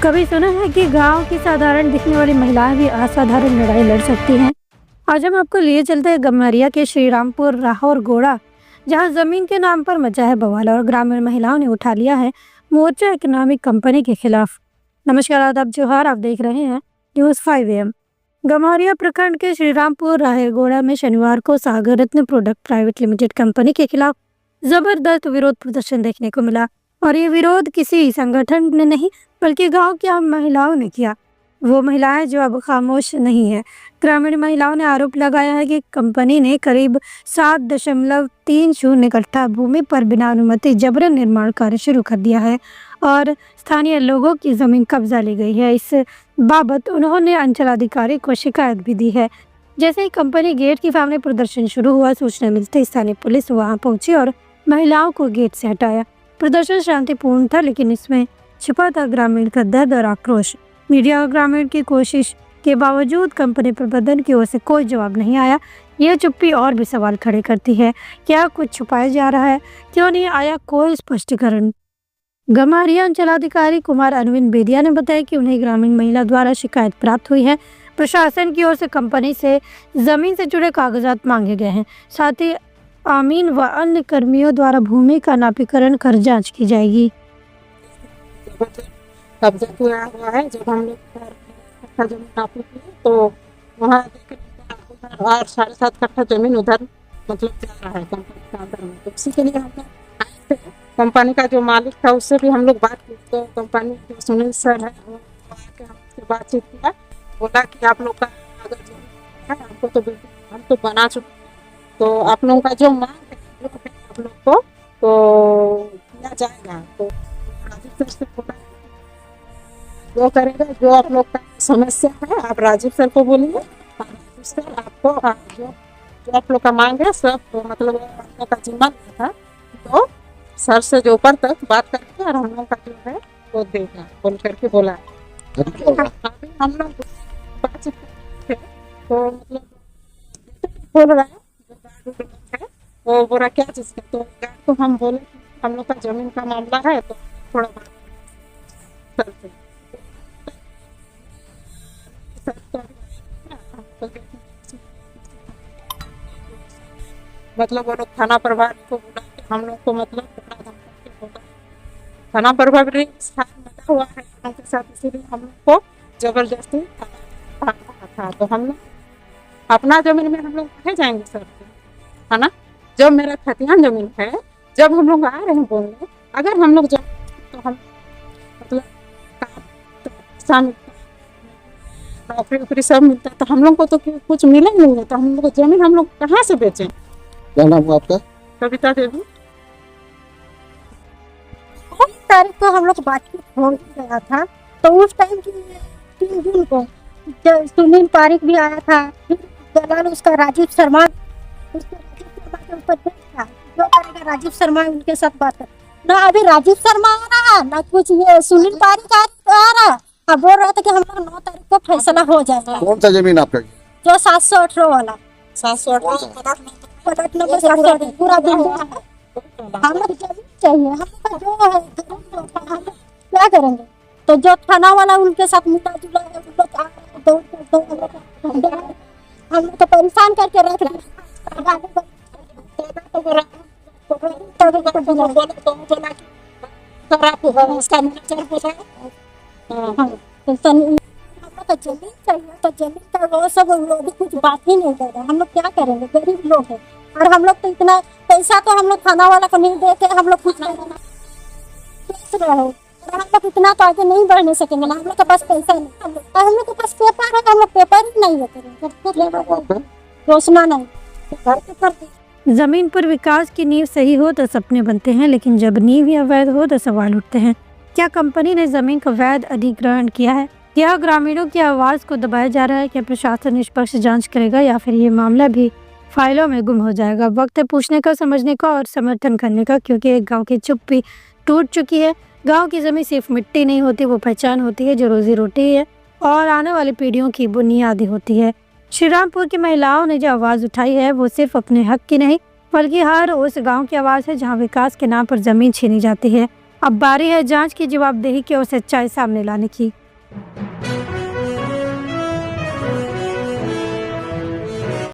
कभी सुना है कि गांव की साधारण दिखने वाली महिलाएं भी असाधारण लड़ाई लड़ सकती हैं। आज हम आपको लिए चलते हैं गम्हरिया के श्रीरामपुर राहौर गोड़ा, जहां जमीन के नाम पर मचा है बवाल और ग्रामीण महिलाओं ने उठा लिया है मोर्चा इकोनॉमिक कंपनी के खिलाफ। नमस्कार, आदाब, जोहार। आप देख रहे हैं न्यूज़ 5 AM। गम्हरिया प्रखंड के श्रीरामपुर राहेगोड़ा में शनिवार को Sagar Ratna product private limited company के खिलाफ जबरदस्त विरोध प्रदर्शन देखने को मिला। और ये विरोध किसी संगठन ने नहीं बल्कि गांव की आम महिलाओं ने किया। वो महिलाएं जो अब खामोश नहीं है। ग्रामीण महिलाओं ने आरोप लगाया है कि कंपनी ने करीब 7.30 कट्ठा भूमि पर बिना अनुमति जबरन निर्माण कार्य शुरू कर दिया है और स्थानीय लोगों की जमीन कब्जा ली गई है। इस बाबत उन्होंने अंचलाधिकारी को शिकायत भी दी है। जैसे ही कंपनी गेट के सामने प्रदर्शन शुरू हुआ, सूचना मिलते स्थानीय पुलिस वहां पहुंची और महिलाओं को गेट से हटाया। प्रदर्शन शांतिपूर्ण था, लेकिन इसमें छिपा था ग्रामीण का दर्द और आक्रोश। मीडिया और ग्रामीण की कोशिश के बावजूद कंपनी प्रबंधन की ओर से कोई जवाब नहीं आया। यह चुप्पी और भी सवाल खड़े करती है। क्या कुछ छुपाया जा रहा है? क्यों नहीं आया कोई स्पष्टीकरण? गम्हरिया अंचलाधिकारी कुमार अरविंद बेदिया ने बताया कि उन्हें ग्रामीण महिला द्वारा शिकायत प्राप्त हुई है। प्रशासन की ओर से कंपनी से जमीन से जुड़े कागजात मांगे गए हैं। साथ ही आमीन व अन्य कर्मियों द्वारा भूमि का नापीकरण कर जांच की जाएगी। कब्जा किया हुआ है। जब हम लोग कट्ठा जमीन नापी थी तो वहाँ और 7.5 कट्ठा जमीन उधर मतलब जा रहा है कंपनी के अंदर में। तो उसी के लिए हम लोग आए थे। कंपनी का जो मालिक था उससे भी हम लोग बात की, तो कंपनी के सुनील सर है, वो आके हमसे बातचीत किया। बोला कि आप लोग का अगर जमीन है हमको तो बिल्कुल हम तो बना चुके, तो आप लोगों का जो मांग है आप लोग को तो किया जाएगा। तो राजीव सर से बोला जो करेगा, जो आप लोग का समस्या है आप राजीव सर को बोलिए। राजीव सर आपको जो आप लोग का मांग है सब तो मतलब आप लोग का जिम्मा था, तो सर से जो ऊपर तक बात करके और हम लोग का जो है वो देगा बोल करके बोला। अभी हम लोग बातचीत थे तो मतलब बोल रहा है है वो बोला क्या चीज़ का, तो गार्ड को हम बोले कि हम लोग का जमीन का मामला है तो थोड़ा बात सर से। मतलब वो लोग थाना प्रभारी को बुला के हम लोग को मतलब थाना प्रभारी साथ लगा हुआ है उनके साथ, इसीलिए हम लोग को जबरदस्ती था। तो हम लोग अपना जमीन में हम लोग कहे जाएंगे सर है ना। जब मेरा खतियान जमीन है, जब हम लोग आ रहे हैं बोलने, अगर हम लोग जब तो हम मतलब नौकरी वोकरी सब मिलता है तो हम लोग को तो कुछ मिले नहीं, तो हम लोग जमीन हम लोग कहाँ से बेचें? क्या नाम हुआ आपका? कविता देवी। 3 तारीख को हम लोग बातचीत हो गया था, तो उस टाइम की 3 जून को सुनील पारिक भी आया था, फिर दलाल उसका राजीव शर्मा, उसके ऊपर था जो करेगा राजीव शर्मा उनके साथ बात कर ना। अभी राजीव शर्मा आ रहा ना कुछ, ये सुनील पारिक आ रहा। अब बोल रहा था कि हम लोग 9 तारीख को फैसला हो जाएगा। कौन सा जमीन आपका? जो 718 वाला 718 प्लॉट नंबर 718 पूरा हम लोग जमीन चाहिए। हम लोग जो है हम लोग क्या करेंगे? तो जो थाना वाला उनके साथ मिला जुला है, उन लोग हम लोग तो परेशान करके रख रहे जमीन चाहिए। तो जमीन का वो सब लोग भी कुछ बात ही नहीं कर रहे। हम लोग क्या करेंगे? गरीब लोग हैं और हम लोग तो इतना पैसा तो हम लोग थाना वाला को नहीं देते। हम लोग कुछ नहीं रहे हैं और हम लोग इतना तो आगे नहीं बढ़ने सकेंगे ना। हम लोग के पास पैसा नहीं, हम लोग के पास पेपर है, हम लोग पेपर ही नहीं लेते। रोशना नहीं घर के पर जमीन पर विकास की नींव सही हो तो सपने बनते हैं, लेकिन जब नींव ही अवैध हो तो सवाल उठते हैं। क्या कंपनी ने जमीन का वैध अधिग्रहण किया है? क्या ग्रामीणों की आवाज़ को दबाया जा रहा है? क्या प्रशासन निष्पक्ष जांच करेगा या फिर ये मामला भी फाइलों में गुम हो जाएगा? वक्त है पूछने का, समझने का और समर्थन करने का, क्योंकि एक गांव की चुप्पी टूट चुकी है। गांव की जमीन सिर्फ मिट्टी नहीं होती, वो पहचान होती है जो रोजी रोटी है और आने वाली पीढ़ियों की बुनियादी होती है। श्रीरामपुर की महिलाओं ने जो आवाज़ उठाई है वो सिर्फ अपने हक की नहीं बल्कि हर उस गांव की आवाज़ है जहां विकास के नाम पर ज़मीन छीनी जाती है। अब बारी है जांच की, जवाबदेही की और सच्चाई सामने लाने की।